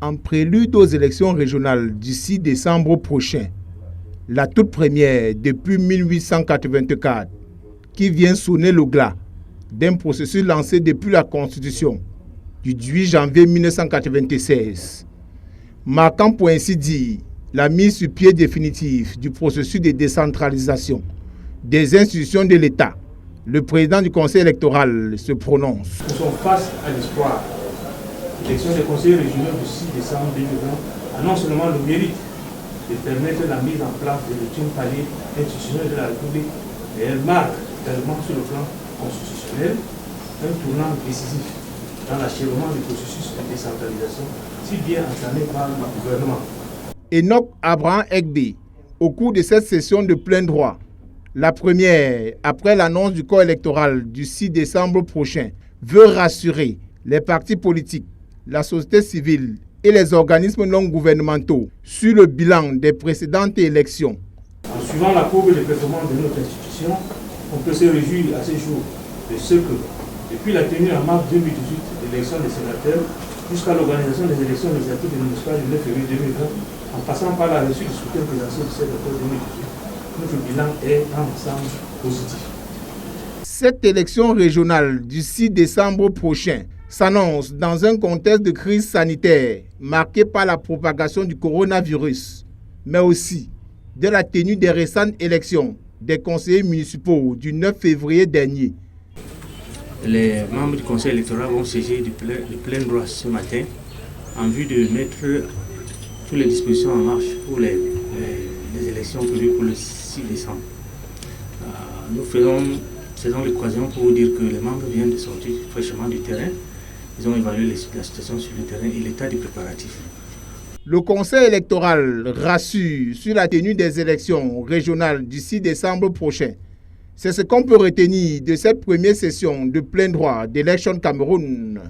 En prélude aux élections régionales du 6 décembre prochain, la toute première depuis 1884, qui vient sonner le glas d'un processus lancé depuis la Constitution du 18 janvier 1996, marquant pour ainsi dire la mise sur pied définitive du processus de décentralisation des institutions de l'État. Le président du Conseil électoral se prononce. Nous sommes face à l'espoir. L'élection des conseillers régionaux du 6 décembre 2020 a non seulement le mérite de permettre la mise en place de l'ultime palier institutionnel de la République, mais elle marque également sur le plan constitutionnel un tournant décisif dans l'achèvement du processus de décentralisation si bien entamé par le gouvernement. Enoch Abraham Egbe, au cours de cette session de plein droit, la première après l'annonce du corps électoral du 6 décembre prochain, veut rassurer les partis politiques, la société civile et les organismes non gouvernementaux sur le bilan des précédentes élections. En suivant la courbe de performance de notre institution, on peut se réjouir à ce jour de ce que, depuis la tenue en mars 2018 de l'élection des sénateurs, jusqu'à l'organisation des élections législatives et municipales du 9 février 2020, en passant par la reçue du scrutin présidentiel du 7 octobre 2018, notre bilan est en ensemble positif. Cette élection régionale du 6 décembre prochain s'annonce dans un contexte de crise sanitaire marqué par la propagation du coronavirus, mais aussi de la tenue des récentes élections des conseillers municipaux du 9 février dernier. Les membres du conseil électoral vont siéger de plein droit ce matin en vue de mettre toutes les dispositions en marche pour les élections prévues pour le 6 décembre. Nous faisons l'occasion pour vous dire que les membres viennent de sortir fraîchement du terrain. Ils ont évalué la situation sur le terrain et l'état des préparatifs. Le Conseil électoral rassure sur la tenue des élections régionales du 6 décembre prochain. C'est ce qu'on peut retenir de cette première session de plein droit d'Election Cameroun.